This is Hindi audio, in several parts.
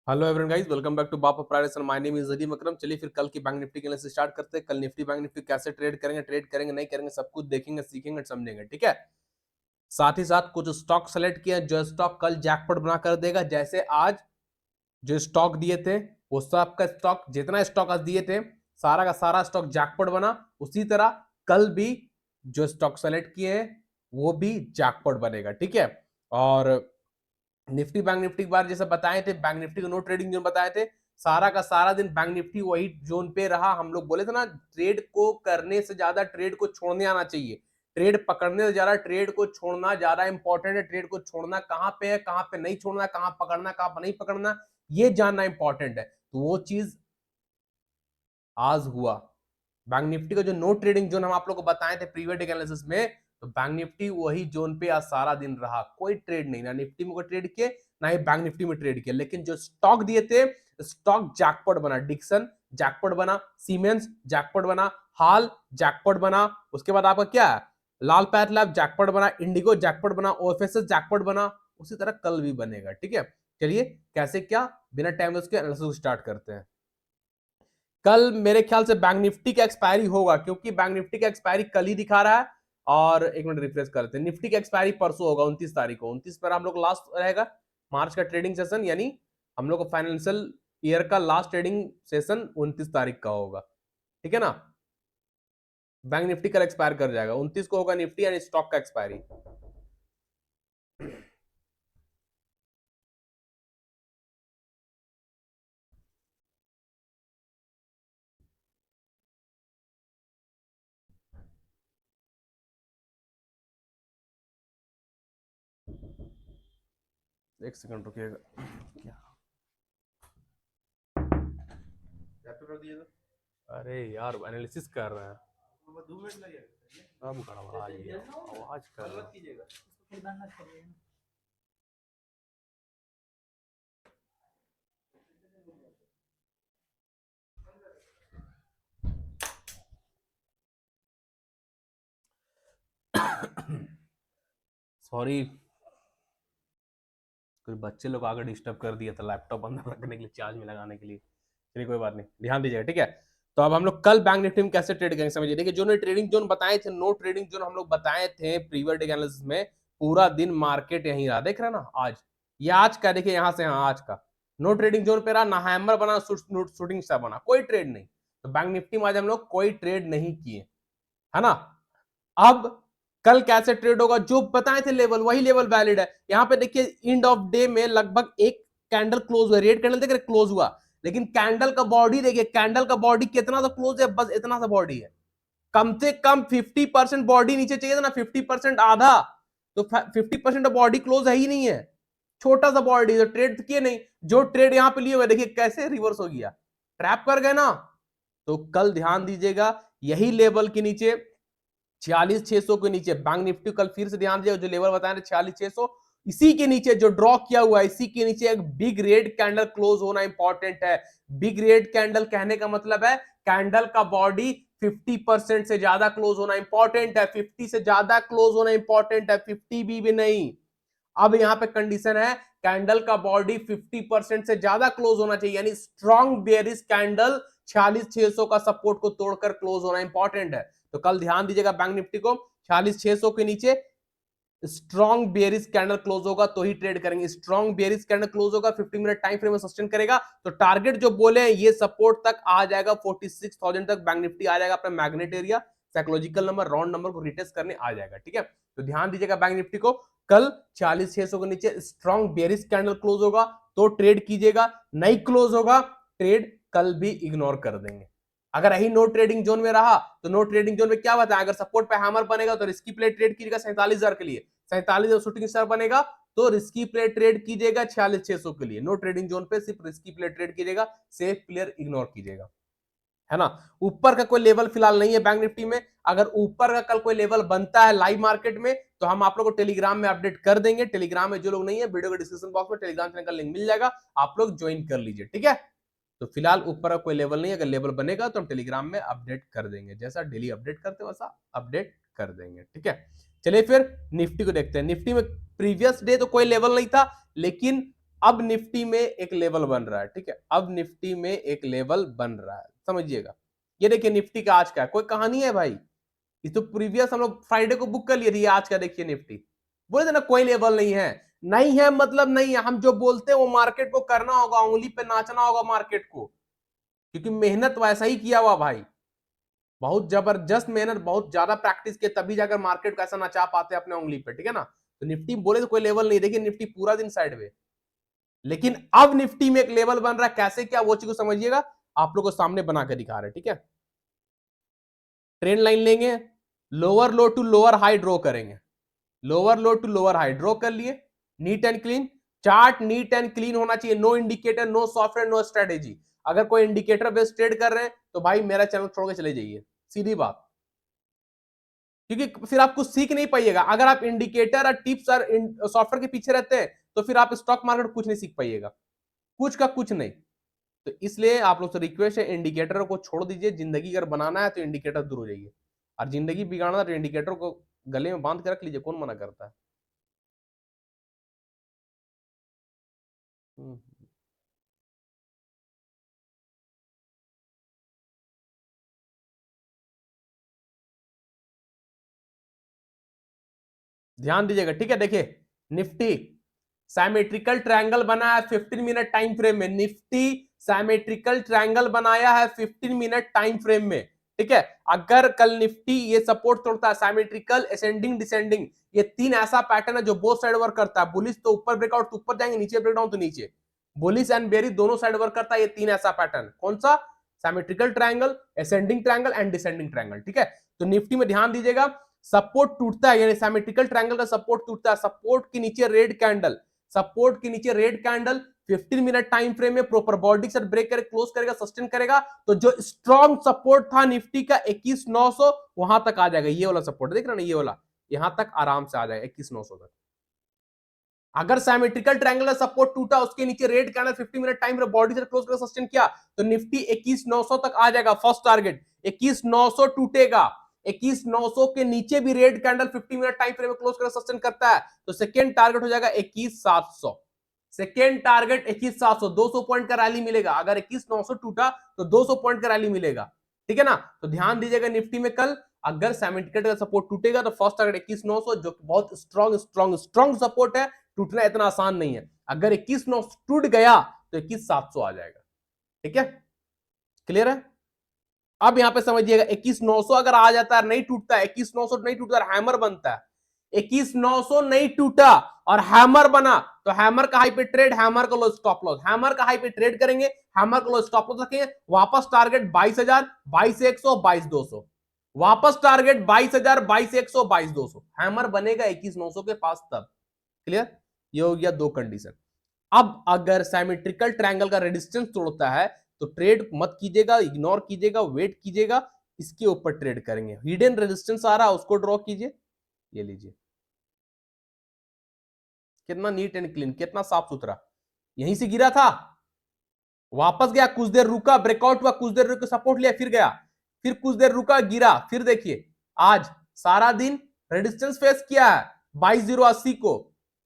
Hello everyone guys, welcome back to Bapa private. My name is Azeem Akram. चलिए फिर कल की बैंक निफ्टी के एनालिसिस स्टार्ट करते हैं। कल निफ्टी बैंक निफ्टी कैसे ट्रेड करेंगे नहीं करेंगे, सब कुछ देखेंगे, सीखेंगे, समझेंगे। ठीक है। साथ ही साथ कुछ स्टॉक सेलेक्ट किया जो स्टॉक कल जैकपॉट बना कर देगा। जैसे आज जो स्टॉक दिए थे वो सब का स्टॉक, जितना स्टॉक आज दिए थे सारा का सारा स्टॉक जैकपॉट बना। उसी तरह कल भी जो स्टॉक सेलेक्ट किए हैं वो भी जैकपॉट बनेगा। ठीक है। और निफ्टी बैंक निफ्टी के बारे जैसे बताए थे, बैंक निफ्टी को नो ट्रेडिंग जोन बताए थे। सारा का सारा दिन बैंक निफ्टी वही जोन पे रहा। हम लोग बोले थे ना, ट्रेड को करने से ज्यादा ट्रेड को छोड़ने आना चाहिए। ट्रेड पकड़ने से ज्यादा ट्रेड को छोड़ना ज्यादा इंपॉर्टेंट है। ट्रेड को छोड़ना कहां पे है, कहां पे नहीं छोड़ना, कहां पकड़ना, कहां पे नहीं पकड़ना, ये जानना इंपॉर्टेंट है। तो वो चीज आज हुआ। बैंक निफ्टी का जो नो ट्रेडिंग जोन हम आप लोग को बताए थे प्रीवियस एनालिसिस में, तो बैंक निफ्टी वही जोन पे आज सारा दिन रहा। कोई ट्रेड नहीं, ना निफ्टी में कोई ट्रेड किए, ना ही बैंक निफ्टी में ट्रेड किया। लेकिन जो स्टॉक दिए थे, स्टॉक जैकपॉट बना। डिक्सन जैकपॉट बना, सीमेंस जैकपॉट बना, हाल जैकपॉट बना। उसके बाद आपका क्या है, लाल पैथ लैब जैकपॉट बना, इंडिगो जैकपॉट बना, ओएफएसएस जैकपॉट बना। उसी तरह कल भी बनेगा। ठीक है। चलिए कैसे क्या, बिना टाइम वेस्ट के एनालिसिस स्टार्ट करते हैं। कल मेरे ख्याल से बैंक निफ्टी का एक्सपायरी होगा, क्योंकि बैंक निफ्टी का एक्सपायरी कल ही दिखा रहा है। और एक मिनट रिफ्रेश करते हैं। निफ्टी का एक्सपायरी परसों होगा, 29 तारीख को। 29 पर हम लोग लास्ट रहेगा मार्च का ट्रेडिंग सेशन, यानी हम लोग को फाइनेंशियल ईयर का लास्ट ट्रेडिंग सेशन 29 तारीख का होगा। ठीक है ना। बैंक निफ्टी कल एक्सपायर कर जाएगा, 29 को होगा निफ्टी यानी स्टॉक का एक्सपायरी। एक सेकंड रुकिएगा। क्या कर दिए? अरे यार एनालिसिस कर रहे हैं। 2 मिनट लगेगा। अब खड़ा आवाज कर रहा है। सॉरी, कुछ बच्चे लोग आकर डिस्टर्ब कर दिया था लैपटॉप अंदर रखने के लिए, चार्ज में लगाने के लिए। चलिए कोई बात नहीं, ध्यान दीजिएगा। ठीक है। तो अब हम लोग कल बैंक निफ्टी में कैसे ट्रेड करेंगे समझिए। देखिए, जो नो ट्रेडिंग जोन बताए थे, नो ट्रेडिंग जोन हम लोग बताए थे प्रीवियस एनालिसिस में, पूरा दिन मार्केट यहीं रहा। देख रहे हैं ना, आज ये आज का देखिए, यहां से यहाँ आज का नो ट्रेडिंग जोन पे रहा ना। हैमर बना, शूटिंग स्टार बना, कोई ट्रेड नहीं। तो बैंक निफ्टी में आज हम लोग कोई ट्रेड नहीं किए, है ना। अब कल कैसे ट्रेड होगा, जो बताए थे लेवल वही लेवल वैलिड है। यहां पे देखिए एंड ऑफ डे में लगभग एक कैंडल क्लोज हुआ, रेड कैंडल देख रहे क्लोज हुआ। लेकिन कैंडल का बॉडी देखिए, कैंडल का बॉडी कितना सा क्लोज है, बस इतना सा बॉडी है। कम से कम 50% बॉडी नीचे चाहिए था ना, 50% आधा। तो 50% बॉडी क्लोज है ही नहीं है, छोटा सा बॉडी। तो ट्रेड किए नहीं, जो ट्रेड यहां पे लिए हुए देखिए कैसे रिवर्स हो गया, ट्रैप कर गए ना। तो कल ध्यान दीजिएगा, यही लेवल के नीचे 46,600 के नीचे बैंक निफ्टी कल फिर से ध्यान दिया, जो लेवल बताया था 46,600, इसी के नीचे जो ड्रॉ किया हुआ है, इसी के नीचे एक बिग रेड कैंडल क्लोज होना इंपॉर्टेंट है। बिग रेड कैंडल कहने का मतलब है कैंडल का बॉडी 50% से ज्यादा क्लोज होना इंपॉर्टेंट है। 50 से ज्यादा क्लोज होना इंपॉर्टेंट है, 50 भी नहीं। अब यहां पे कंडीशन है, कैंडल का बॉडी 50% से ज्यादा क्लोज होना चाहिए, यानी स्ट्रॉन्ग बेयरिश कैंडल 46,600 का सपोर्ट को तोड़कर क्लोज होना इंपॉर्टेंट है। तो कल ध्यान दीजिएगा, बैंक निफ्टी को 46,600 के नीचे स्ट्रॉन्ग बेयरिश कैंडल क्लोज होगा तो ही ट्रेड करेंगे। स्ट्रॉन्ग बेयरिश कैंडल क्लोज होगा, 50 मिनट टाइम फ्रेम में सस्टेन करेगा, तो टारगेट जो बोले हैं ये सपोर्ट तक आ जाएगा, 46,000 तक बैंक निफ्टी आ जाएगा अपना magnet area. Psychological number, round number को रिटेस्ट करने आ जाएगा। ठीक है। तो ध्यान दीजिएगा, बैंक निफ्टी को कल 46,600 के नीचे स्ट्रॉन्ग बेयरिश कैंडल क्लोज होगा तो ट्रेड कीजिएगा, नहीं क्लोज होगा ट्रेड कल भी इग्नोर कर देंगे। अगर यही नो ट्रेडिंग जोन में रहा तो नो ट्रेडिंग जोन में क्या बताया, अगर सपोर्ट पे हैमर बनेगा तो रिस्की प्ले ट्रेड कीजिएगा 47,000 के लिए। 47 शूटिंग स्टार बनेगा तो रिस्की प्ले ट्रेड कीजिएगा 46,600 के लिए। नो ट्रेडिंग जोन पे सिर्फ रिस्की प्ले ट्रेड कीजिएगा, सेफ प्लेयर इग्नोर कीजिएगा, है ना। ऊपर का कोई लेवल फिलहाल नहीं है बैंक निफ्टी में। अगर ऊपर का कल कोई लेवल बनता है लाइव मार्केट में तो हम आप लोग को टेलीग्राम में अपडेट कर देंगे। टेलीग्राम में जो लोग नहीं है, वीडियो के डिस्क्रिप्शन बॉक्स में टेलीग्राम चैनल का लिंक मिल जाएगा, आप लोग ज्वाइन कर लीजिए। ठीक है। तो फिलहाल ऊपर का कोई लेवल नहीं है, अगर लेवल बनेगा तो हम टेलीग्राम में अपडेट कर देंगे, जैसा डेली अपडेट करते हैं वैसा अपडेट कर देंगे। ठीक है। चलिए फिर निफ्टी को देखते हैं। निफ्टी में प्रीवियस डे तो कोई लेवल नहीं था, लेकिन अब निफ्टी में एक लेवल बन रहा है, ठीक है, अब निफ्टी में एक लेवल बन रहा है, समझिएगा। ये देखिए निफ्टी का आज का कोई कहानी है भाई, ये तो प्रीवियस हम लोग फ्राइडे को बुक कर लिए थे, आज का देखिए निफ्टी, बोले थे ना कोई लेवल नहीं है, नहीं है मतलब नहीं है, हम जो बोलते हैं वो मार्केट को करना होगा, उंगली पे नाचना होगा मार्केट को, क्योंकि मेहनत वैसा ही किया हुआ भाई, बहुत जबरदस्त मेहनत, बहुत ज्यादा प्रैक्टिस के तभी जाकर मार्केट को ऐसा नचा पाते हैं अपने उंगली पे, ठीक है ना। तो निफ्टी बोले तो कोई लेवल नहीं, देखिए निफ्टी पूरा दिन साइड में, लेकिन अब निफ्टी में एक लेवल बन रहा है, कैसे क्या वो चीज को समझिएगा, आप लोग को सामने बना के दिखा रहे हैं, ठीक है। ट्रेंड लाइन लेंगे, lower low to lower high draw करेंगे, lower low to lower high draw कर लिए, neat and clean chart, neat and clean होना चाहिए, no indicator, no software, no strategy. अगर कोई इंडिकेटर बेस्ड ट्रेड कर रहे हैं तो भाई मेरा चैनल छोड़ के चले जाइए, सीधी बात, क्योंकि फिर आप कुछ सीख नहीं पाइएगा, अगर आप इंडिकेटर और टिप्स और सॉफ्टवेयर के पीछे रहते हैं तो फिर आप स्टॉक मार्केट कुछ नहीं सीख पाइएगा, कुछ का कुछ नहीं। तो इसलिए आप लोग से रिक्वेस्ट है, इंडिकेटर को छोड़ दीजिए, जिंदगी अगर बनाना है तो इंडिकेटर दूर हो जाइए, और जिंदगी बिगाड़ना तो इंडिकेटर को गले में बांध के रख लीजिए, कौन मना करता है। हम्म। ध्यान दीजिएगा, ठीक है, देखिए निफ्टी साइमेट्रिकल ट्रायंगल बना है 15 मिनट टाइम फ्रेम में, निफ्टी साइमेट्रिकल ट्रायंगल बनाया है 15 मिनट टाइम फ्रेम में, ठीक है। अगर कल निफ्टी ये सपोर्ट तोड़ता है, साइमेट्रिकल असेंडिंग डिसेंडिंग, ये तीन ऐसा पैटर्न है जो बोथ साइड वर्क करता है, बुलिश तो ऊपर ब्रेकआउट तो ऊपर जाएंगे, नीचे ब्रेकडाउन तो नीचे, बुलिश एंड बेरी दोनों साइड वर्क करता है, ये तीन ऐसा पैटर्न, कौन सा, symmetrical triangle, ascending triangle and descending triangle, ठीक है। तो निफ्टी में ध्यान दीजिएगा, सपोर्ट टूटता है, यानी सिमेट्रिकल ट्रायंगल का सपोर्ट टूटता है, सपोर्ट के नीचे रेड कैंडल, सपोर्ट के नीचे red candle 15 minute time frame में प्रॉपर बॉडी से ब्रेक करे, क्लोज करेगा, सस्टेन करेगा, तो जो स्ट्रॉन्ग सपोर्ट था निफ्टी का 21,900 वहां तक आ जाएगा, ये वाला सपोर्ट देख रहे ना, ये वाला यहां तक आराम से आ जाएगा 21,900 तक। अगर सिमेट्रिकल ट्रायंगल का सपोर्ट टूटा, उसके नीचे रेड कैंडल 50 मिनट टाइम में बॉडी से क्लोज करके सस्टेन किया, तो निफ्टी 21,900 तक आ जाएगा, फर्स्ट टारगेट 21,900 टूटेगा, 21,900 के नीचे भी red candle 50 minute time frame में क्लोज करके सस्टेन करता है, तो सेकंड टारगेट हो जाएगा 21,700, सेकेंड टारगेट 21,700, 200 पॉइंट का रैली मिलेगा, अगर 21,900 टूटा तो 200 पॉइंट का रैली मिलेगा, ठीक है ना। तो ध्यान दीजिएगा निफ्टी में कल अगर सिमेट्रिकल का सपोर्ट टूटेगा तो फर्स्ट टारगेट 21,900, जो बहुत स्ट्रॉन्ग स्ट्रॉन्ग स्ट्रॉन्ग सपोर्ट है, टूटना इतना आसान नहीं है, अगर 21,900 टूट गया तो 21,700 आ जाएगा, ठीक है, क्लियर है। अब यहां पे समझिएगा 21,900 अगर आ जाता है, नहीं टूटता है, 21,900 नहीं टूटता, हैमर बनता है, 21,900 नहीं टूटा और हैमर बना, तो हैमर का हाई पे ट्रेड, हैमर का लो स्टॉप लॉस, हैमर का हाई पे ट्रेड करेंगे, हैमर का लो स्टॉप लॉस रखेंगे, वापस टारगेट 22,000, 22,100, 22,200, वापस टारगेट 22,000, 22,100, 22,200, हैमर बनेगा 21,900 के पास तब, क्लियर। ये हो गया दो कंडीशन। अब अगर सिमेट्रिकल ट्रायंगल का रेजिस्टेंस तोड़ता है तो ट्रेड मत कीजिएगा, इग्नोर कीजिएगा, वेट कीजिएगा, इसके ऊपर ट्रेड करेंगे, हिडन रेजिस्टेंस आ रहा है उसको ड्रॉ कीजिए, ये लीजिए, कितना नीट एंड क्लीन, कितना साफ सुथरा, यहीं से गिरा था, वापस गया, कुछ देर रुका, ब्रेकआउट हुआ, कुछ देर रुक सपोर्ट लिया, फिर गया, फिर कुछ देर रुका, गिरा, फिर देखिए आज सारा दिन रेजिस्टेंस फेस किया है 22,080 को,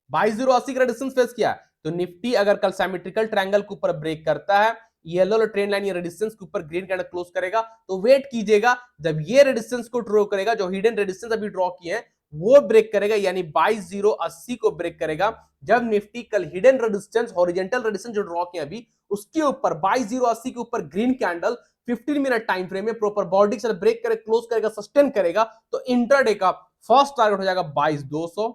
22,080 का रेजिस्टेंस फेस किया। तो निफ्टी अगर कल सिमेट्रिकल ट्रायंगल के ऊपर ब्रेक करता है, येलो ट्रेंड लाइन या रेजिस्टेंस के ऊपर ग्रीन कैंडल क्लोज करेगा, तो वेट कीजिएगा, जब ये रेजिस्टेंस को ड्रॉ करेगा, जो हिडन रेजिस्टेंस अभी ड्रॉ किए हैं वो ब्रेक करेगा, यानी 22,080 को ब्रेक करेगा, जब निफ्टी कल हिडन रेजिस्टेंस, हॉरिजॉन्टल रेजिस्टेंस जो ड्रॉ किया अभी, उसके ऊपर 22,080 के ऊपर green candle 15 minute time frame में प्रॉपर बॉडी से ब्रेक करे, क्लोज करेगा, सस्टेन करेगा, तो इंट्राडे का फर्स्ट टारगेट हो जाएगा 22,200,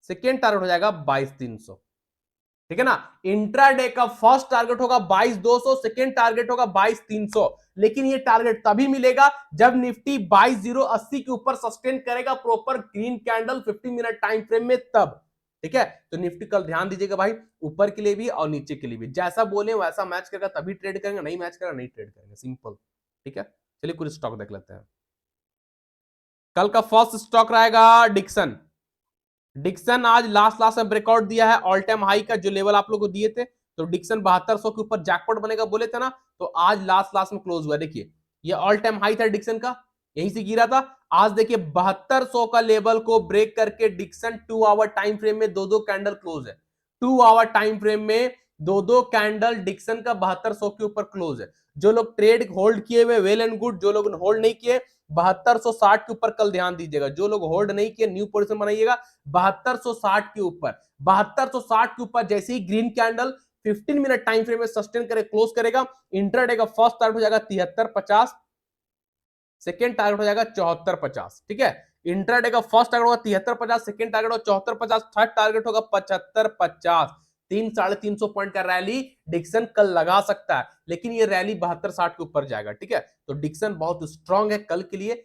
सेकेंड टारगेट हो जाएगा 22,300, ठीक है ना। इंट्राडे का फर्स्ट टारगेट होगा 22,200, सेकेंड टारगेट होगा 22,300, लेकिन ये टारगेट तभी मिलेगा जब निफ्टी 22,080 के ऊपर सस्टेन करेगा proper green candle 15 minute time frame में, तब, ठीक है। तो निफ्टी कल ध्यान दीजिएगा भाई, ऊपर के लिए भी और नीचे के लिए भी, जैसा बोले वैसा मैच करेगा तभी ट्रेड करेंगे, नहीं मैच करेगा नहीं ट्रेड करेंगे, सिंपल, ठीक है। चलिए कुछ स्टॉक देख लेते हैं। कल का फर्स्ट स्टॉक रहेगा डिक्सन, डिक्सन आज लास्ट लास्ट में ब्रेकआउट दिया है, ऑल टाइम हाई का जो लेवल आप लोग को दिए थे, तो डिक्सन 7200 के ऊपर जैकपॉट बनेगा बोले थे ना, तो आज लास्ट लास्ट में क्लोज हुआ, देखिए ये ऑल टाइम हाई था डिक्सन का, यहीं से गिरा था, आज देखिए 7200 का लेवल को ब्रेक करके डिक्सन 2 आवर टाइम फ्रेम में दो दो कैंडल क्लोज है, 2 आवर टाइम फ्रेम में दो दो कैंडल डिक्सन का 7200 के ऊपर क्लोज है। जो लोग ट्रेड होल्ड किए हुए वेल एंड गुड, जो लोग होल्ड नहीं किए 7260 के ऊपर कल ध्यान दीजिएगा। जो लोग होल्ड नहीं किए न्यू पोजीशन बनाइएगा 7260 के ऊपर। 7260 के ऊपर जैसे ही green candle 15 minute time frame में सस्टेन करे क्लोज करेगा, इंट्राडे का फर्स्ट टारगेट हो जाएगा 7350, सेकेंड टारगेट हो जाएगा 7450। ठीक है, इंट्राडे का फर्स्ट टारगेट होगा 7350, सेकेंड टारगेट होगा 7450, थर्ड टारगेट होगा 7550। 300-350 पॉइंट का रैली डिक्सन कल लगा सकता है, लेकिन ये रैली 7260 के ऊपर जाएगा। ठीक है, तो डिक्सन बहुत स्ट्रांग है कल के लिए।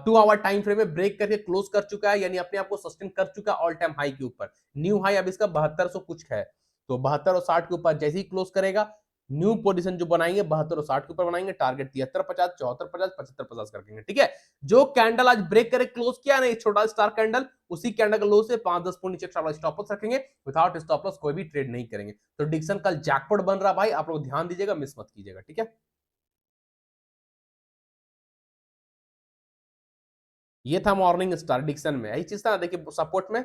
2 आवर टाइम फ्रेम में ब्रेक करके क्लोज कर चुका है, यानी अपने आप को सस्टेन कर चुका है ऑल टाइम हाई के ऊपर। न्यू हाई अब इसका 7200 कुछ है, तो 72 और 60 के ऊपर जैसे ही क्लोज करेगा न्यू पोजीशन जो बनाएंगे 72 और 60 के ऊपर बनाएंगे, टारगेट 7350, 7450, 7550 कर देंगे। ठीक है, जो कैंडल आज ब्रेक करे क्लोज किया ना, छोटा स्टार कैंडल, उसी कैंडल का लो से 5-10 पॉइंट नीचे स्टॉप लॉस रखेंगे। विदाउट स्टॉप लॉस कोई भी ट्रेड नहीं करेंगे। तो डिक्सन कल जैकपॉट बन रहा भाई, आप लोग ध्यान दीजिएगा, मिस मत कीजिएगा। ठीक है, ये था मॉर्निंग स्टार डिक्सन में, यही चीज था। देखिए सपोर्ट में,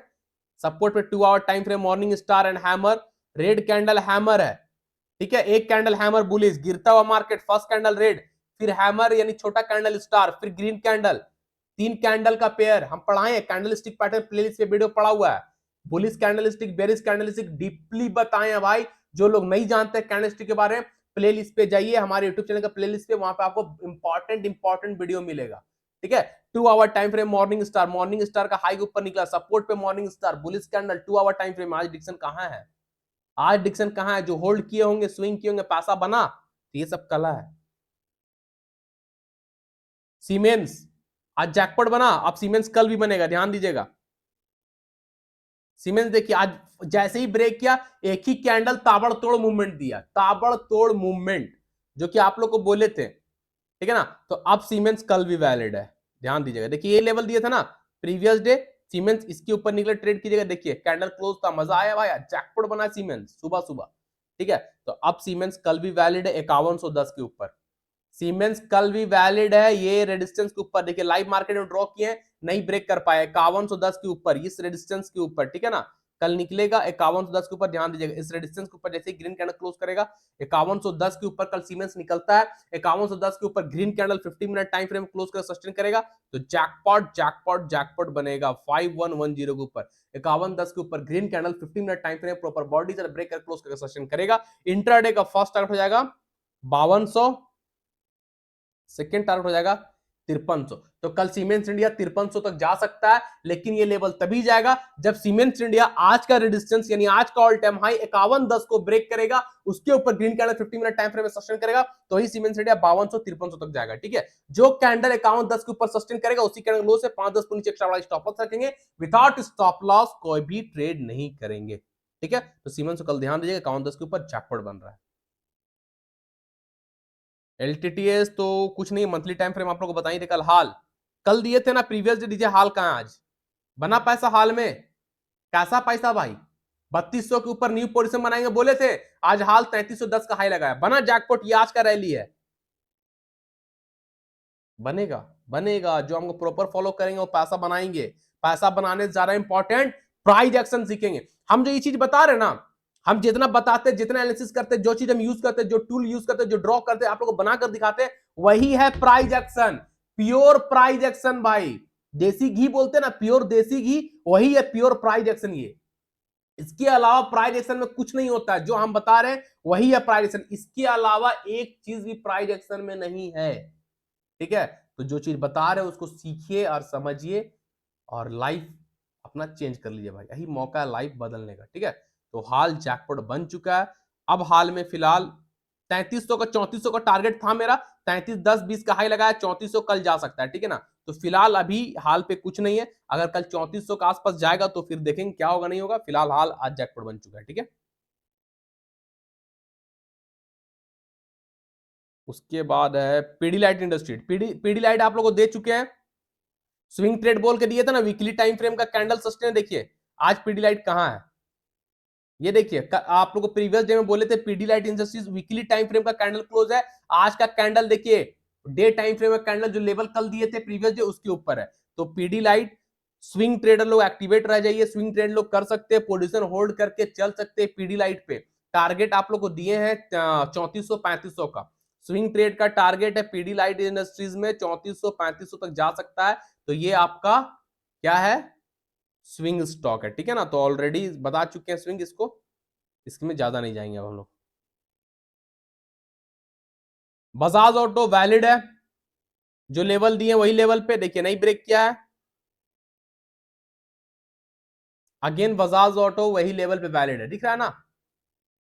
सपोर्ट पे 2 hour time frame morning star and hammer, red candle hammer है। ठीक है, एक कैंडल हैमर बुलिश, गिरता हुआ मार्केट, फर्स्ट कैंडल रेड, फिर हैमर यानी छोटा कैंडल स्टार, फिर ग्रीन कैंडल, तीन कैंडल का पेयर हम पढ़ाए, कैंडल स्टिक पैटर्न प्लेलिस्ट पे वीडियो पड़ा हुआ है। Bullish candle stick, bearish candle stick deeply बताए हैं भाई। जो लोग नहीं जानते कैंडल स्टिक के बारे में, प्लेलिस्ट पे जाइए, हमारे यूट्यूब चैनल का प्लेलिस्ट पे, वहां पे आपको इंपॉर्टेंट वीडियो मिलेगा। ठीक है, 2 hour time frame morning star, morning star का हाई के ऊपर निकला, सपोर्ट पे morning star, bullish candle 2 hour time frame. आज डिक्सन कहां है? आज डिक्सन कहां है? जो होल्ड किए होंगे, स्विंग किए होंगे, पैसा बना, तो ये सब कला है। सीमेंस आज जैकपॉट बना, अब सीमेंस कल भी बनेगा, ध्यान दीजिएगा। सीमेंस देखिए आज जैसे ही ब्रेक किया, एक ही कैंडल ताबड़तोड़ मूवमेंट दिया, ताबड़तोड़ मूवमेंट, जो कि आप लोग को बोले थे। ठीक है ना, तो अब सीमेंस कल भी वैलिड है, ध्यान दीजिएगा। देखिए ये लेवल दिया था ना प्रीवियस डे, सीमेंस इसके ऊपर निकले, ट्रेड कीजिएगा। देखिए कैंडल क्लोज था, मजा आया भाई, जैकपॉट बना सीमेंस सुबह सुबह। ठीक है, तो अब सीमेंस कल भी वैलिड है 5110 के ऊपर। सीमेंस कल भी वैलिड है, ये रेजिस्टेंस के ऊपर देखिए, लाइव मार्केट में ड्रॉ किए, नहीं ब्रेक कर पाए 5110 के ऊपर, इस रेजिस्टेंस के ऊपर। ठीक है ना, कल निकलेगा 5110 के ऊपर, ध्यान दीजिएगा। इस रेजिस्टेंस के ऊपर जैसे ग्रीन कैंडल क्लोज करेगा 5110 के ऊपर कल सीमेंस निकलता है, 5110 के ऊपर green candle 50 minute time frame close कर सस्टेन करेगा, तो जैकपॉट जैकपॉट जैकपॉट बनेगा 5110 के ऊपर। 5110 के ऊपर green candle 50 minute time frame proper body से ब्रेक कर क्लोज करके सस्टेन करेगा। इंट्राडे का फर्स्ट टारगेट हो जाएगा 5200, सेकेंड टारगेट हो जाएगा 5300। तो कल सीमेंट्स इंडिया 5300 तक जा सकता है, लेकिन ये लेवल तभी जाएगा जब सीमेंट्स इंडिया आज का रेजिस्टेंस यानी आज का ऑल टाइम हाई 5110 को ब्रेक करेगा, उसके ऊपर green candle 50 minute time frame में सस्टेन करेगा, तो ही सीमेंट्स इंडिया 5200-5300 तक जाएगा। ठीक है, जो कैंडल 5110 के ऊपर सस्टेन करेगा, उसी कैंडल लो से 5-10 पॉइंट नीचे एक्स्ट्रा वाला स्टॉप लॉस रखेंगे। विदाउट स्टॉप लॉस कोई भी ट्रेड नहीं करेंगे। ठीक है, तो सीमेंट्स को कल ध्यान दीजिएगा, 5110 के ऊपर जैकपॉट बन रहा है। एलटीटीएस तो कुछ नहीं, मंथली टाइम फ्रेम आप लोग को बताई थे कल। हाल कल दिए थे ना प्रीवियस डे, दीजिए हाल कहां आज बना पैसा हाल में? कैसा पैसा भाई? 3200 के ऊपर न्यू पोजीशन बनाएंगे बोले थे, आज हाल 3310 का हाई लगाया, बना जैकपॉट। ये आज का रैली है, बनेगा बनेगा। जो हमको प्रॉपर फॉलो करेंगे वो पैसा बनाएंगे। पैसा बनाने से ज्यादा इंपॉर्टेंट प्राइस एक्शन सीखेंगे। हम जो ये चीज बता रहे हैं ना, हम जितना बताते, जितना एनालिसिस करते, जो चीज हम यूज करते, जो टूल यूज करते, जो ड्रॉ करते, आप लोग को बनाकर दिखाते, वही है price action, pure price action भाई। देसी घी बोलते हैं ना, प्योर देसी घी, वही है प्योर प्राइस एक्शन। ये इसके अलावा प्राइस एक्शन में कुछ नहीं होता है, जो हम बता रहे हैं वही है प्राइस एक्शन। इसके अलावा एक चीज भी प्राइस एक्शन में नहीं है। ठीक है, तो जो चीज बता रहे हैं उसको सीखिए और समझिए, और लाइफ अपना चेंज कर लीजिए भाई, यही मौका है लाइफ बदलने का। ठीक है, तो हाल जैकपॉट बन चुका है। अब हाल में फिलहाल 3300 का 3400 का टारगेट था मेरा, 3310-20 का हाई लगाया, 3400 कल जा सकता है। ठीक है ना, तो फिलहाल अभी हाल पे कुछ नहीं है। अगर कल 3400 के आसपास जाएगा तो फिर देखेंगे क्या होगा नहीं होगा। फिलहाल हाल आज जैकपॉट बन चुका है। ठीक है, उसके बाद है पीडीलाइट इंडस्ट्री। पीडीलाइट आप लोग को दे चुके हैं, स्विंग ट्रेड बोल के दिए था ना, वीकली टाइम फ्रेम का कैंडल सस्टेन। देखिए आज पीडीलाइट कहां है, ये देखिए। आप लोग को प्रीवियस डे में बोले थे Pidilite industries weekly time frame का कैंडल क्लोज है। आज का कैंडल देखिए, डे टाइम फ्रेम का कैंडल जो लेवल कल दिए थे प्रीवियस डे उसके ऊपर है। तो पीडीलाइट स्विंग ट्रेडर लोग एक्टिवेट रह जाइए, स्विंग ट्रेड लोग कर सकते हैं, पोजीशन होल्ड करके चल सकते हैं पीडी लाइट पे। टारगेट आप लोग को दिए हैं 3400-3500 का स्विंग ट्रेड का टारगेट है पीडी लाइट इंडस्ट्रीज में, 3400-3500 तक जा सकता है। तो ये आपका क्या है, स्विंग स्टॉक है, ठीक है ना। तो ऑलरेडी बता चुके हैं स्विंग, इसमें ज्यादा नहीं जाएंगे अब हम लोग। बजाज ऑटो वैलिड है, जो लेवल दिए वही लेवल पे, देखिए नहीं ब्रेक किया है। अगेन बजाज ऑटो वही लेवल पे वैलिड है, दिख रहा है ना।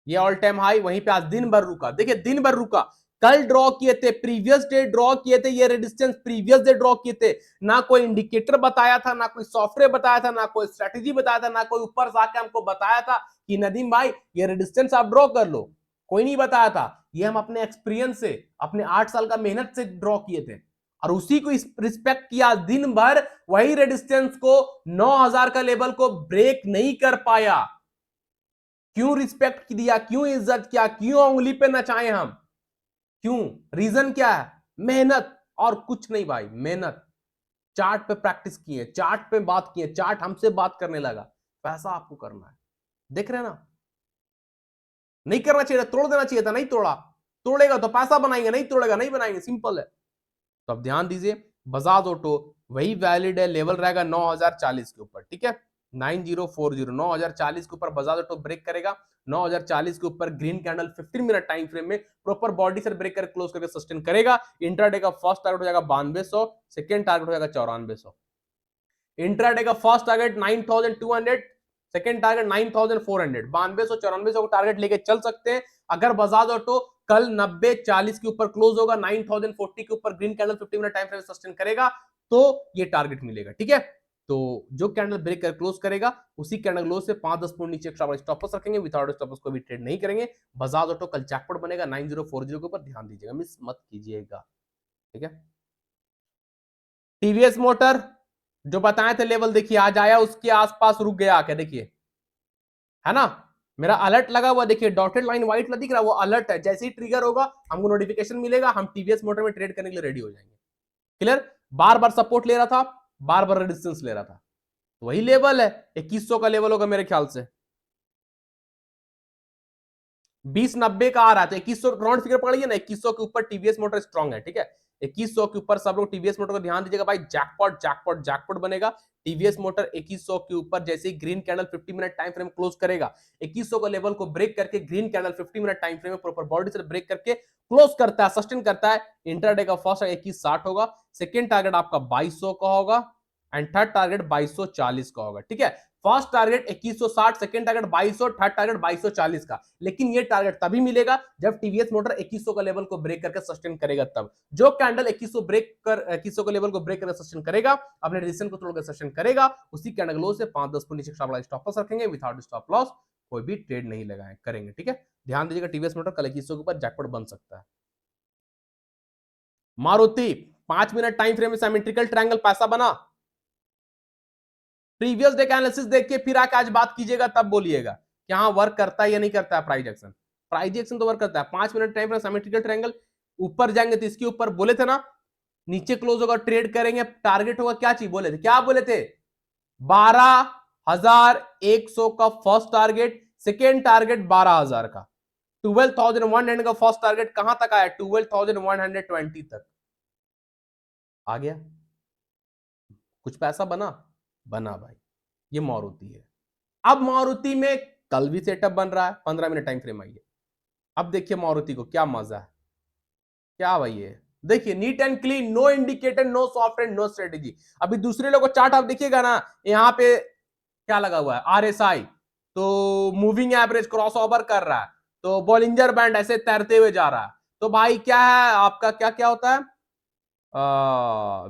ये ऑल टाइम हाई वहीं पे आज दिन भर रुका, देखिए दिन भर रुका। कल ड्रॉ किए थे, प्रीवियस डे ड्रॉ किए थे, ये रेजिस्टेंस प्रीवियस डे ड्रॉ किए थे। ना कोई इंडिकेटर बताया था, ना कोई सॉफ्टवेयर बताया था, ना कोई स्ट्रेटेजी बताया था, ना कोई ऊपर से आके हमको बताया था कि नदीम भाई ये रेजिस्टेंस आप ड्रॉ कर लो। कोई नहीं बताया था, ये हम अपने एक्सपीरियंस से, अपने 8 साल का मेहनत से ड्रॉ किए थे और उसी को रिस्पेक्ट किया। दिन भर वही रेजिस्टेंस को 9000 का लेवल को ब्रेक नहीं कर पाया। क्यों रिस्पेक्ट दिया, क्यों इज्जत किया, क्यों उंगली पे नचाए हम, क्यों? रीजन क्या है? मेहनत और कुछ नहीं भाई, मेहनत। चार्ट पे प्रैक्टिस किए, चार्ट पे बात किए, चार्ट हमसे बात करने लगा। पैसा आपको करना है, देख रहे हैं ना। नहीं करना चाहिए, तोड़ देना चाहिए था, नहीं तोड़ा। तोड़ेगा तो पैसा बनाएंगे, नहीं तोड़ेगा नहीं बनाएंगे, सिंपल है। तो अब ध्यान दीजिए, बजाज ऑटो वही वैलिड है, लेवल रहेगा 9040 के ऊपर, ठीक है। 9040 9040 के ऊपर बजाज ऑटो ब्रेक करेगा। 9040 के ऊपर green candle 15 minute time frame में प्रॉपर बॉडी से ब्रेक करके क्लोज करके सस्टेन करेगा। इंट्राडे का फर्स्ट टारगेट हो जाएगा 9200, सेकंड टारगेट हो जाएगा 9400। इंट्राडे का फर्स्ट टारगेट 9200, सेकंड टारगेट 9400, 9200 9400 को टारगेट लेके चल सकते हैं। अगर बजाज ऑटो कल 9040 के ऊपर क्लोज होगा, 9040 के ऊपर green candle 50 minute time frame sustain करेगा, तो ये टारगेट मिलेगा, ठीक है। तो जो कैंडल ब्रेक कर क्लोज करेगा, उसी कैंडल क्लोज से 5-10 पॉइंट नीचे एक्स्ट्रा स्टॉप लॉस रखेंगे, विदाउट स्टॉप लॉस को भी ट्रेड नहीं करेंगे। बजाज ऑटो कल जैकपॉट बनेगा 9040 के ऊपर, ध्यान दीजिएगा, मिस मत कीजिएगा, ठीक है। टीवीएस मोटर जो बताए थे लेवल, देखिए आज आया उसके आसपास रुक गया आके, देखिए है ना। मेरा अलर्ट लगा हुआ, देखिए डॉटेड लाइन व्हाइट दिख रहा है, वो अलर्ट है। जैसे ही ट्रिगर होगा हमको नोटिफिकेशन मिलेगा, हम टीवीएस मोटर में ट्रेड करने के लिए रेडी हो जाएंगे। क्लियर। बार बार सपोर्ट ले रहा था, बार बार रेजिस्टेंस ले रहा था, तो वही लेवल है, 2100 का लेवल होगा मेरे ख्याल से। 2090 का आ रहा था, 2100 राउंड फिगर पकड़िए ना, 2100 के ऊपर टीवीएस मोटर स्ट्रांग है, ठीक है। 2100 के ऊपर सब लोग टीवीएस मोटर को ध्यान दीजिएगा भाई, जैकपॉट जैकपॉट जैकपॉट बनेगा। टीवीएस मोटर 2100 के ऊपर जैसे ही green candle 50 minute time frame close करेगा, 2100 का लेवल को ब्रेक करके green candle 50 minute time frame में प्रॉपर बॉडी से ब्रेक करके क्लोज करता है, सस्टेन करता है। इंटरडे का फर्स्ट 2160 होगा, सेकेंड टारगेट आपका 2200 का होगा एंड थर्ड टारगेट 2240 का होगा, ठीक है। First target 2160, second target 2200, third target 2240 का। लेकिन ये टारगेट तभी मिलेगा जब टीवीएस मोटर 2100 का लेवल को ब्रेक करके सस्टेन करेगा, तब। जो कैंडल 2100 का लेवल को ब्रेक करके सस्टेन करेगा, अपने रेजिस्टेंस को तोड़कर सस्टेन करेगा, उसी कैंडल लो से 5-10 पॉइंट नीचे स्टॉप लॉस रखेंगे, विदाउट स्टॉप लॉस कोई भी ट्रेड नहीं लगाए करेंगे, ठीक है। ध्यान दीजिएगा, टीवीएस मोटर कल 2100 के ऊपर जैकपॉट बन सकता है। मारुति 5 मिनट टाइम फ्रेम में सिमेट्रिकल ट्रायंगल पैसा बना। प्रीवियस डे का एनालिसिस देख के फिर आके आज बात कीजिएगा, तब बोलिएगा कि हाँ वर्क करता है या नहीं करता है प्राइस एक्शन। प्राइस एक्शन तो वर्क करता है। 5 minute time frame symmetrical triangle, ऊपर जाएंगे तो इसके ऊपर बोले थे ना, नीचे क्लोज होगा ट्रेड करेंगे, टारगेट होगा क्या चीज बोले थे, क्या बोले थे? 12100 का फर्स्ट टारगेट, सेकेंड टारगेट 12000 का, 12100 का फर्स्ट टारगेट कहां तक आया? 12120 तक आ गया। कुछ पैसा बना बना भाई, ये मारुति है। अब मारुति में कल भी सेटअप बन रहा है, 15 मिनट टाइम फ्रेम आइए। अब देखिए मारुति को क्या मजा है, क्या भाई है, देखिए neat and clean, no indicator, no software, no strategy. अभी दूसरे लोगों को चार्ट आप देखिएगा ना, यहाँ पे क्या लगा हुआ है? आरएसआई, तो मूविंग एवरेज क्रॉस ओवर कर रहा है, तो बॉलिंजर बैंड ऐसे तैरते हुए जा रहा है। तो भाई क्या है आपका, क्या क्या होता है?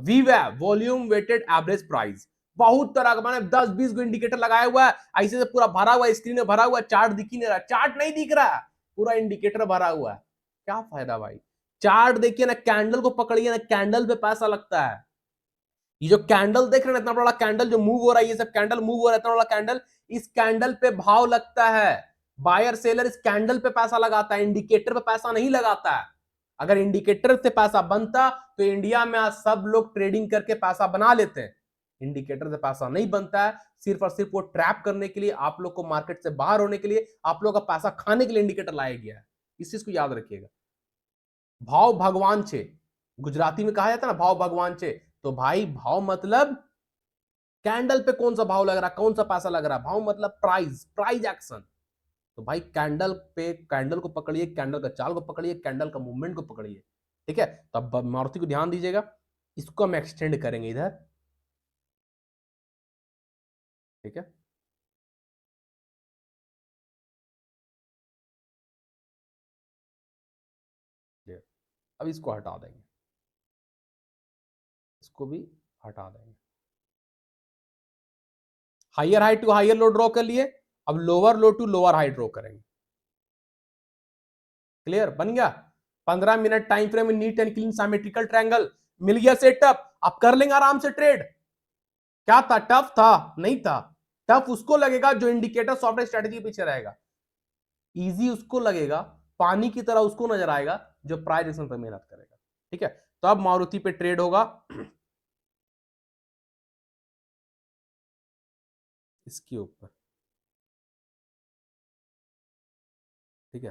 वीवैप, वॉल्यूम वेटेड एवरेज प्राइस। बहुत तरह का, मैंने 10-20 को इंडिकेटर लगाया हुआ है, ऐसे से पूरा भरा हुआ है, स्क्रीन में भरा हुआ है, चार्ट दिख ही नहीं रहा, चार्ट नहीं दिख रहा है, पूरा इंडिकेटर भरा हुआ है। क्या फायदा भाई? चार्ट देखिए ना, कैंडल को पकड़िए ना, कैंडल पे पैसा लगता है। ये जो कैंडल देख रहे हैं, इतना बड़ा कैंडल जो मूव हो रहा है, ये सब कैंडल मूव हो रहा है, इतना बड़ा कैंडल, इस कैंडल पे भाव लगता है। बायर सेलर इस कैंडल पे पैसा लगाता है, इंडिकेटर पे पैसा नहीं लगाता है। अगर इंडिकेटर से पैसा बनता तो इंडिया में आज सब लोग ट्रेडिंग करके पैसा बना लेते हैं। इंडिकेटर से पैसा नहीं बनता है, सिर्फ और सिर्फ वो ट्रैप करने के लिए, आप लोग को मार्केट से बाहर होने के लिए, आप लोग का पैसा खाने के लिए इंडिकेटर लाया गया है। इस चीज को याद रखिएगा। भाव भगवान छे, गुजराती में कहा जाता है ना भाव भगवान छे, तो भाई भाव मतलब कैंडल पे कौन सा भाव लग रहा है, कौन सा पैसा लग रहा है, भाव मतलब प्राइस, प्राइस एक्शन। तो भाई कैंडल पे, कैंडल को पकड़िए, कैंडल का चाल को पकड़िए, कैंडल का मूवमेंट को पकड़िए, ठीक है। तो अब मारुति को ध्यान दीजिएगा, इसको हम एक्सटेंड करेंगे इधर, ठीक है। अब इसको हटा देंगे, इसको भी हटा देंगे। Higher high to higher low draw कर लिए, अब lower low to lower high draw करेंगे। क्लियर बन गया। 15 मिनट टाइम फ्रेम में neat and clean symmetrical triangle मिल गया सेटअप। आप कर लेंगे आराम से ट्रेड। क्या था, टफ था? नहीं था। टफ उसको लगेगा जो इंडिकेटर सॉफ्टवेयर स्ट्रेटजी के पीछे रहेगा, इजी उसको लगेगा, पानी की तरह उसको नजर आएगा जो प्राइस एक्शन पर मेहनत करेगा, ठीक है। तो अब मारुति पे ट्रेड होगा इसके ऊपर, ठीक है।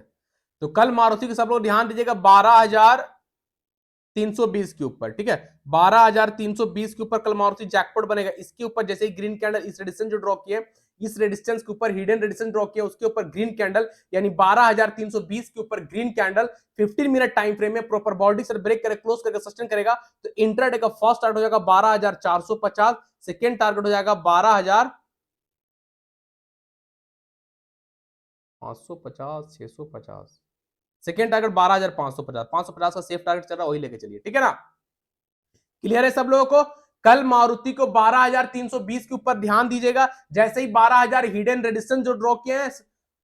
तो कल मारुति के सब लोग ध्यान दीजिएगा 12,320 के ऊपर, ठीक है। 12,320 के ऊपर कल मारुति जैकपॉट बनेगा। इसके ऊपर जैसे ही ग्रीन कैंडल इस रेजिस्टेंस जो ड्रॉ किए, इस रेजिस्टेंस के ऊपर हिडन रेजिस्टेंस ड्रॉ किया, उसके ऊपर ग्रीन कैंडल, यानी 12,320 के ऊपर green candle 15 minute time frame में प्रॉपर बॉडी से ब्रेक करके क्लोज करके सस्टेन करेगा, तो इंट्राडे का फर्स्ट टारगेट हो जाएगा 12,450, सेकेंड टारगेट हो जाएगा 12,550, 650, सेकेंड टारगेट 12,550, 550 का सेफ टारगेट चल रहा है, वही लेके चलिए, ठीक है ना। क्लियर है सब लोगों को। कल मारुति को 12,320 के ऊपर ध्यान दीजिएगा, जैसे ही 12,000 हिडन रेजिस्टेंस जो ड्रॉ किए हैं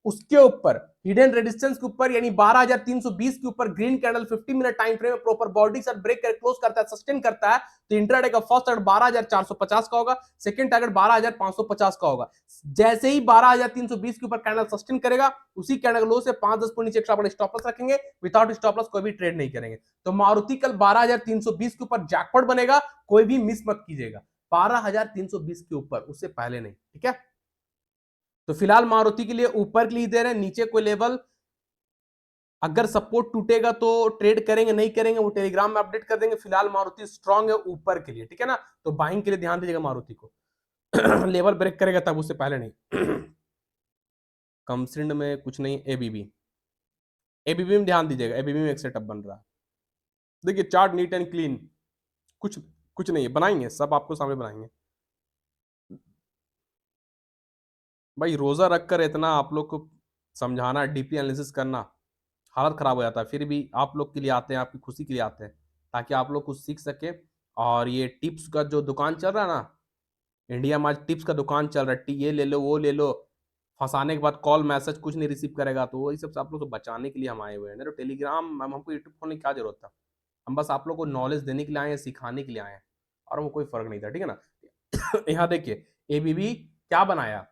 उसके ऊपर, हिडन रेजिस्टेंस के ऊपर, यानी 12,320 के ऊपर green candle 50 minute time frame में प्रॉपर बॉडी से ब्रेक कर क्लोज करता है, सस्टेन करता है, तो इंट्राडे का फर्स्ट टारगेट 12,450 का होगा, सेकंड टारगेट 12,550 का होगा। जैसे ही 12,320 के ऊपर कैंडल सस्टेन करेगा, उसी कैंडल लो से 5-10 पॉइंट नीचे एक्स्ट्रा स्टॉप लॉस रखेंगे, विदाउट स्टॉप लॉस कोई भी ट्रेड नहीं करेंगे। तो मारुति कल 12,320 के ऊपर जैकपॉट बनेगा, कोई भी मिस मत कीजिएगा। 12,320 के ऊपर, उससे पहले नहीं, ठीक है। तो फिलहाल मारुति के लिए ऊपर के लिए दे रहे हैं, नीचे कोई लेवल अगर सपोर्ट टूटेगा तो ट्रेड करेंगे, नहीं करेंगे वो टेलीग्राम में अपडेट कर देंगे। फिलहाल मारुति स्ट्रांग है ऊपर के लिए, ठीक है ना। तो बाइंग के लिए ध्यान दीजिएगा मारुति को लेवल ब्रेक करेगा तब, उससे पहले नहीं कमसिंड में कुछ नहीं, एबीबी, एबीबी में ध्यान दीजिएगा, एबीबी में एक सेटअप बन रहा है। देखिए चार्ट नीट एंड क्लीन, कुछ कुछ नहीं है, बनाएंगे सब आपको सामने बनाएंगे। भाई रोजा रखकर इतना आप लोग को समझाना, डीपली एनालिसिस करना, हालत खराब हो जाता है। फिर भी आप लोग के लिए आते हैं, आपकी खुशी के लिए आते हैं, ताकि आप लोग कुछ सीख सके। और ये टिप्स का जो दुकान चल रहा है ना, इंडिया में आज टिप्स का दुकान चल रहा है, ये ले लो वो ले लो, फंसाने के बाद कॉल मैसेज कुछ नहीं रिसीव करेगा, तो वही सब आप लोग को बचाने के लिए हम आए हुए हैं। नहीं तो टेलीग्राम हमको यूट्यूब खोलने की क्या जरूरत था, हम बस आप लोग को नॉलेज देने के लिए आए हैं, सिखाने के लिए आए हैं, और हमको कोई फर्क नहीं था, ठीक है ना यहाँ देखिए एबीबी क्या बनाया,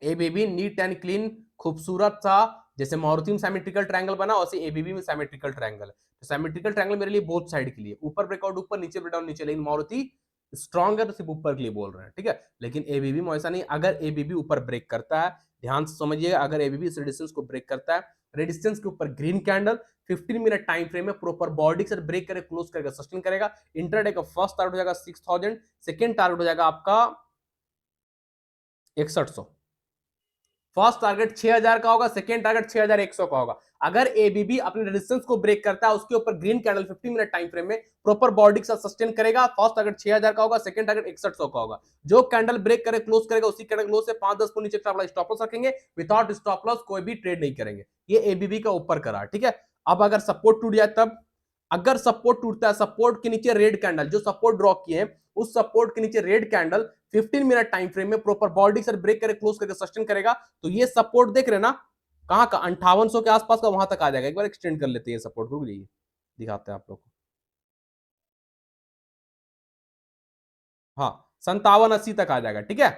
एबीबी नीट एंड क्लीन खूबसूरत था। जैसे मारुति में सिमेट्रिकल ट्रायंगल बना, वैसे एबीबी में सिमेट्रिकल ट्रायंगल है। तो सिमेट्रिकल ट्रायंगल मेरे लिए बोथ साइड के लिए, ऊपर ब्रेकआउट ऊपर, नीचे ब्रेकडाउन नीचे, लेकिन मारुति स्ट्रॉन्ग है तो सिर्फ ऊपर के लिए बोल रहे हैं, ठीक है। लेकिन एबीबी में ऐसा नहीं, अगर एबीबी ऊपर ब्रेक करता है, ध्यान से समझिएगा, अगर एबीबी इस रेजिस्टेंस को ब्रेक करता है, रेजिस्टेंस के ऊपर green candle 15 minute time frame में प्रॉपर बॉडी से ब्रेक करके क्लोज करके सस्टेन करेगा, इंटरडे का फर्स्ट टारगेट हो जाएगा 6,000, सेकंड टारगेट हो जाएगा आपका 6100, फर्स्ट टारगेट 6,000 का होगा, सेकंड टारगेट 6,100 का होगा। अगर एबीबी अपने रेजिस्टेंस को ब्रेक करता है, उसके ऊपर green candle 15 minute time frame में प्रॉपर बॉडी के साथ सस्टेन करेगा, फर्स्ट टारगेट 6,000 का होगा, सेकंड टारगेट 6100 का होगा। जो कैंडल ब्रेक करे क्लोज करेगा, उसी कैंडल क्लोज से 5-10 पॉइंट नीचे स्टॉप लॉस रखेंगे, विदाउट स्टॉप लॉस कोई भी ट्रेड नहीं करेंगे। ये एबीबी का ऊपर करा, ठीक है। अब अगर सपोर्ट टूट जाए तब, अगर सपोर्ट टूटता है, सपोर्ट के नीचे रेड कैंडल, जो सपोर्ट ड्रॉ किए हैं उस सपोर्ट के नीचे red candle 15 minute time frame में प्रॉपर बॉडी से ब्रेक करके क्लोज करके सस्टेन करेगा, तो ये सपोर्ट देख रहे ना, कहां का 5800 के आसपास का, वहां तक आ जाएगा। एक बार एक्सटेंड कर लेते हैं सपोर्ट, रुक जाइए दिखाते हैं आप लोग को। हाँ 5780 तक आ जाएगा, ठीक है।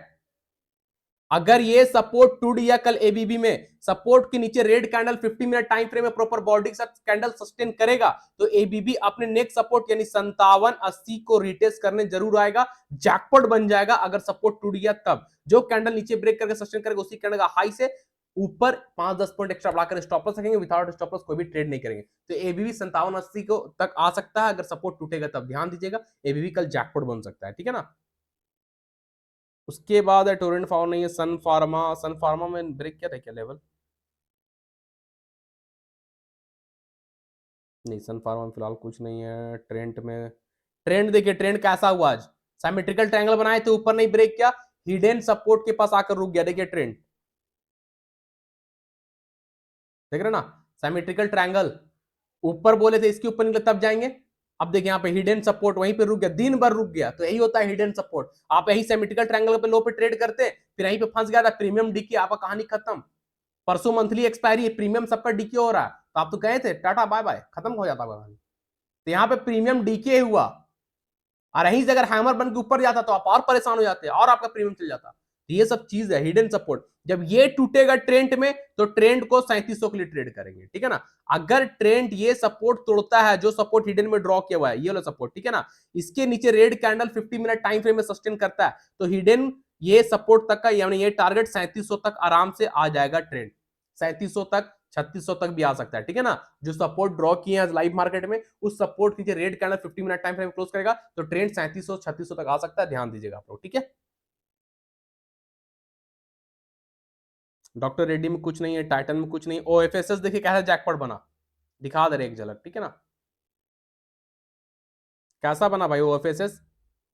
अगर ये सपोर्ट टूट गया कल एबीबी में, सपोर्ट के नीचे red candle 50 minute time frame में प्रॉपर बॉडी के साथ कैंडल सस्टेन करेगा, तो एबीबी अपने नेक्स्ट सपोर्ट यानी 5780 को रिटेस्ट करने जरूर आएगा, जैकपॉट बन जाएगा। अगर सपोर्ट टूट गया तब जो कैंडल नीचे ब्रेक करके सस्टेन करेगा उसी कैंडल का हाई से ऊपर 5-10 पॉइंट एक्स्ट्रा बढ़ाकर स्टॉप लॉस रखेंगे, विदाउट स्टॉप लॉस कोई भी ट्रेड नहीं करेंगे। तो एबीबी 5780 को तक आ सकता है, अगर सपोर्ट टूटेगा तब ध्यान दीजिएगा, एबीबी कल जैकपॉट बन सकता है, ठीक है ना। उसके बाद है टोरेंट फार्मा, नहीं है सन फार्मा। सन फार्मा में ब्रेक किया था क्या लेवल? नहीं, सन फार्मा में फिलहाल कुछ नहीं है। ट्रेंड में, ट्रेंड देखिए, ट्रेंड कैसा हुआ आज, सिमेट्रिकल ट्रायंगल बनाए थे, ऊपर नहीं ब्रेक किया, हिडन सपोर्ट के पास आकर रुक गया। देखिए ट्रेंड देख रहे ना, सिमेट्रिकल ट्रायंगल ऊपर बोले थे इसके ऊपर निकले तब जाएंगे, अब देखिए यहाँ पे हिडन सपोर्ट वहीं पे रुक गया, दिन भर रुक गया। तो यही होता है हिडन सपोर्ट। आप यही सिमेट्रिकल ट्रायंगल पे लो पे ट्रेड करते, फिर यहीं पे फंस गया था, प्रीमियम डीके, आपका कहानी खत्म। परसों मंथली एक्सपायरी है, प्रीमियम सबका डीके हो रहा है, तो आप तो कहे थे टाटा बाय बाय, खत्म हो जाता कहानी। तो यहाँ पे प्रीमियम डीके हुआ, और यहीं से अगर हैमर बन के ऊपर जाता तो आप और परेशान हो जाते और आपका प्रीमियम चल जाता। तो ये सब चीज है हिडन सपोर्ट। जब ये टूटेगा ट्रेंड में, तो ट्रेंड को 3700 के लिए ट्रेड करेंगे, ठीक है ना। अगर ट्रेंड ये सपोर्ट तोड़ता है, जो सपोर्ट हिडन में ड्रॉ किया हुआ है, ये वाला सपोर्ट, ठीक है ना, इसके नीचे red candle 50 minute time frame में सस्टेन करता है, तो हिडन ये सपोर्ट तक का यानी ये टारगेट 3700 तक आराम से आ जाएगा ट्रेंड, 3700 तक, 3600 तक भी आ सकता है, ठीक है ना। जो सपोर्ट ड्रॉ किए हैं लाइव मार्केट में, उस सपोर्ट नीचे red candle 50 minute time frame close करेगा, तो ट्रेंड 3700 3600 तक आ सकता है, ध्यान दीजिएगा आप लोग, ठीक है। डॉक्टर रेड्डी में कुछ नहीं है, टाइटन में कुछ नहीं। ओएफएसएस देखिए कैसा जैकपॉट बना, दिखा दे रहे एक झलक, ठीक है ना, कैसा बना भाई ओएफएसएस।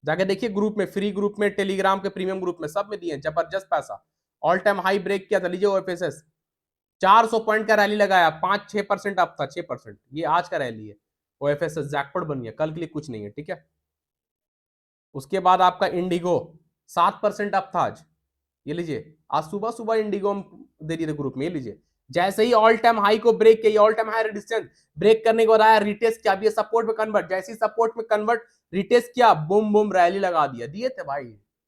जाके देखिए ग्रुप में, फ्री ग्रुप में, टेलीग्राम के प्रीमियम ग्रुप में, सब में दिए जबरदस्त पैसा। ऑल टाइम हाई ब्रेक किया था, लीजिए ओएफएसएस 400 पॉइंट का रैली लगाया, 5-6% अप था, 6%, ये आज का रैली है। ओएफएसएस जैकपॉट बन गया, कल के लिए कुछ नहीं है, ठीक है। उसके बाद आपका इंडिगो 7% अप था आज, ये लीजिए, आज सुबह सुबह इंडिगो दे दिए थे ग्रुप में, ये लीजिए, जैसे ही ऑल टाइम हाई को ब्रेक किया, all time high resistance break करने के बाद आया, रिटेस्ट किया, अभी सपोर्ट में कन्वर्ट, जैसे ही सपोर्ट में कन्वर्ट रिटेस्ट किया, बूम बूम रैली लगा दिया, दिए थे भाई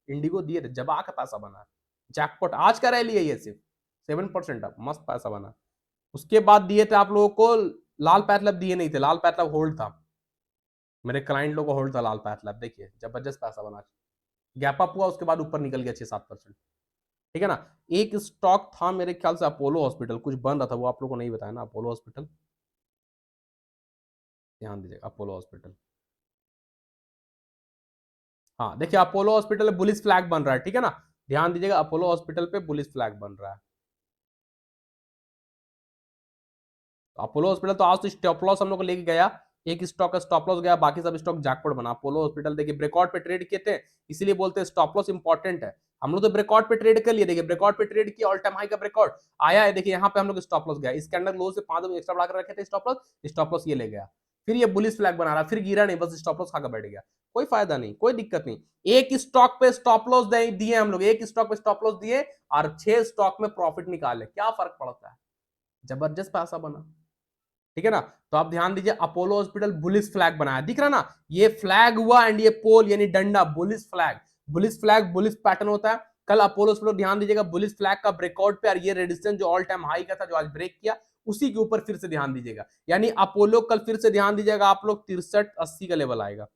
इंडिगो, दिए थे, जबा का पैसा बना, जैकपॉट आज का रैली है ये, सिर्फ 7% अप, मस्त पैसा बना। उसके बाद दिए थे आप लोगों को लाल पैथलैब, दिए नहीं थे, लाल पैथलैब होल्ड था, मेरे क्लाइंट लोगों को होल्ड था लाल पैथलैब, देखिए जबरदस्त पैसा बना, गैप अप हुआ, उसके बाद ऊपर निकल गया 6-7%, ठीक है ना। एक स्टॉक था मेरे ख्याल से अपोलो हॉस्पिटल, कुछ बन रहा था, वो आप लोगों को नहीं बताया ना, अपोलो हॉस्पिटल, ध्यान दीजिएगा अपोलो हॉस्पिटल। हाँ देखिए अपोलो हॉस्पिटल बुलिस फ्लैग बन रहा है, ठीक है ना, ध्यान दीजिएगा अपोलो हॉस्पिटल पे बुलिस फ्लैग बन रहा है। तो अपोलो हॉस्पिटल तो आज तो स्टॉप लॉस हम लोग को लेके गया, एक स्टॉक का स्टॉप लॉस गया, बाकी सब स्टॉक जैकपॉट बना। अपोलो हॉस्पिटल देखिए ब्रेकआउट पे ट्रेड किए थे, इसीलिए बोलते हैं स्टॉप लॉस इंपॉर्टेंट है। हम लोग तो ब्रेकआउट पे ट्रेड कर लिए, देखिए ब्रेकआउट पे ट्रेड किया, ऑल टाइम हाई का ब्रेकआउट आया है, देखिए यहाँ पे हम लोग स्टॉप लॉस गया, इसके अंदर लो से 5 एक्स्ट्रा बढ़ाकर रखे थे स्टॉप लॉस ये ले गया, फिर ये बुलिस फ्लैग बना रहा, फिर गिरा नहीं, बस स्टॉप लॉस खाकर बैठ गया, कोई फायदा नहीं, कोई दिक्कत नहीं। एक स्टॉक पे स्टॉप लॉस दिए हम लोग, एक स्टॉक पे स्टॉप लॉस दिए और 6 स्टॉक में प्रॉफिट निकाले, क्या फर्क पड़ता है, जबरदस्त पैसा बना, ठीक है ना। तो आप ध्यान दीजिए अपोलो हॉस्पिटल बुलिस फ्लैग बनाया, दिख रहा ना, ये फ्लैग हुआ एंड ये पोल यानी डंडा, bullish flag, bullish flag bullish pattern होता है। कल अपोलो हॉस्पिटल ध्यान दीजिएगा बुलिस फ्लैग का ब्रेकआउट पे, और ये रेजिस्टेंस जो ऑल टाइम हाई का था जो आज ब्रेक किया, उसी के ऊपर फिर से ध्यान दीजिएगा, यानी अपोलो कल फिर से ध्यान दीजिएगा आप लोग 6380 का लेवल आएगा,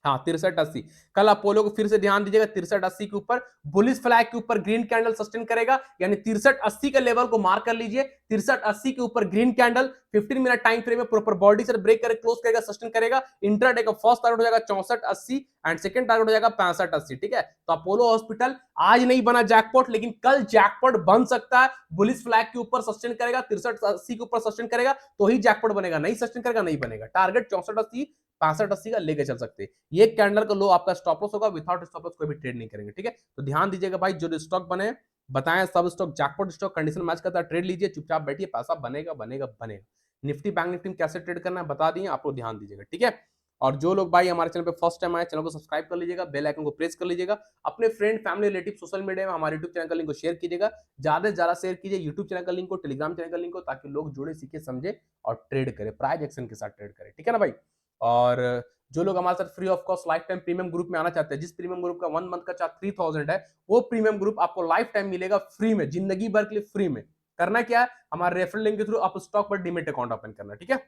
हाँ 6380। कल अपोलो को फिर से ध्यान दीजिएगा 6380 के ऊपर, बुलिस फ्लैग के ऊपर ग्रीन कैंडल सस्टेन करेगा, यानी 6380 के लेवल को मार्क कर लीजिए, 6380 के ऊपर green candle 15 minute time frame में प्रॉपर बॉडी से ब्रेक करके क्लोज करेगा, सस्टेन करेगा। इंट्राडे का फर्स्ट टारगेट हो जाएगा 6480 एंड सेकंड टारगेट हो जाएगा 6580, ठीक है। तो अपोलो हॉस्पिटल आज नहीं बना जैकपॉट, लेकिन कल जैकपॉट बन सकता है, बुलिस फ्लैग के ऊपर सस्टेन करेगा, 6380 के ऊपर सस्टेन करेगा तो ही जैकपॉट बनेगा, नहीं सस्टेन करेगा नहीं बनेगा। टारगेट 6480 6580 का लेके चल सकते हैं। ये कैंडल का लो आपका स्टॉप लॉस होगा, विदाउट स्टॉप लॉस कोई भी ट्रेड नहीं करेंगे, ठीक है। तो ध्यान दीजिएगा भाई, जो स्टॉक बने बताएं, सब stock jackpot stock condition match करता है, ट्रेड लीजिए, चुपचाप बैठिए, पैसा बनेगा बनेगा बनेगा। निफ्टी बैंक निफ्टी में कैसे ट्रेड करना है बता दिए, आप लोग ध्यान दीजिएगा, ठीक है। और जो लोग भाई हमारे चैनल पे फर्स्ट टाइम आए, चैनल को सब्सक्राइब कर लीजिएगा, बेल आइकन को प्रेस कर लीजिएगा, अपने friend family relative social media में हमारे यूट्यूब चैनल का लिंक को शेयर कीजिएगा, ज्यादा से ज्यादा शेयर कीजिए, यूट्यूब चैनल का लिंक को, टेलीग्राम चैनल का लिंक को, ताकि लोग जुड़े सीखे समझे और ट्रेड करें, प्राइज एक्शन के साथ ट्रेड करें, ठीक है ना भाई। और जो लोग हमारे साथ free of cost life time premium group में आना चाहते हैं, जिस प्रीमियम ग्रुप का 1 मंथ का चार्ज 3000 है, वो प्रीमियम ग्रुप आपको लाइफ टाइम मिलेगा फ्री में, जिंदगी भर के लिए फ्री में। करना क्या है, हमारे रेफरल लिंक के थ्रू आप स्टॉक पर डीमेट अकाउंट ओपन करना, ठीक है।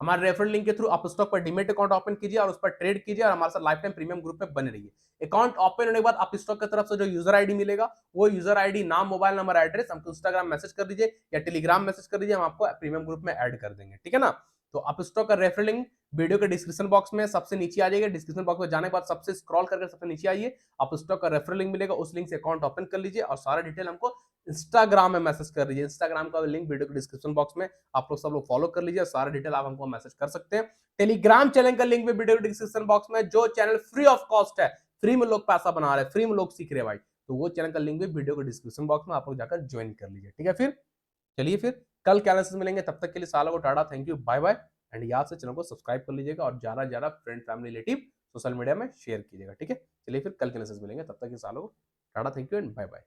हमारे रेफरल लिंक के थ्रू आप स्टॉक पर डीमेट अकाउंट ओपन कीजिए और उस पर ट्रेड कीजिए और हमारे साथ लाइफ टाइम प्रीमियम ग्रुप में बने रहिए। अकाउंट ओपन होने के बाद आप स्टॉक की तरफ से जो यूजर आईडी मिलेगा, वो यूजर आईडी, नाम, मोबाइल नंबर, एड्रेस हमको इंस्टाग्राम मैसेज कर दीजिए या टेलीग्राम मैसेज कर दीजिए, हम आपको प्रीमियम ग्रुप में ऐड कर देंगे, ठीक है ना। तो आप स्टॉक का रेफरल लिंक वीडियो के डिस्क्रिप्शन बॉक्स में सबसे नीचे आ जाएगा। डिस्क्रिप्शन बॉक्स में जाने के बाद सबसे स्क्रॉल करके सबसे नीचे आइए, आप स्टॉक का रेफरल लिंक मिलेगा, उस लिंक से अकाउंट ओपन कर लीजिए और सारा डिटेल हमको इंस्टाग्राम में मैसेज कर दीजिए। इंस्टाग्राम का लिंक वीडियो के डिस्क्रिप्शन बॉक्स में, आप लोग सब लोग फॉलो कर लीजिए, सारा डिटेल आप हमको मैसेज कर सकते हैं। टेलीग्राम चैनल का लिंक भी वीडियो के डिस्क्रिप्शन बॉक्स में, जो चैनल फ्री ऑफ कॉस्ट है, फ्री में लोग पैसा बना रहे हैं, फ्री में लोग सीख रहे हैं भाई, तो वो चैनल का लिंक भी वीडियो के डिस्क्रिप्शन बॉक्स में आप लोग जाकर ज्वाइन कर लीजिए, ठीक है। फिर चलिए फिर कल के एनालिसिस मिलेंगे, तब तक के लिए सालों को tata, thank you, bye bye. And याद से चैनल को सब्सक्राइब कर लीजिएगा और ज्यादा से ज्यादा friend family relative social media में शेयर कीजिएगा, ठीक है। चलिए फिर कल के एनालिसिस मिलेंगे, तब तक के सालों को tata, thank you and bye bye.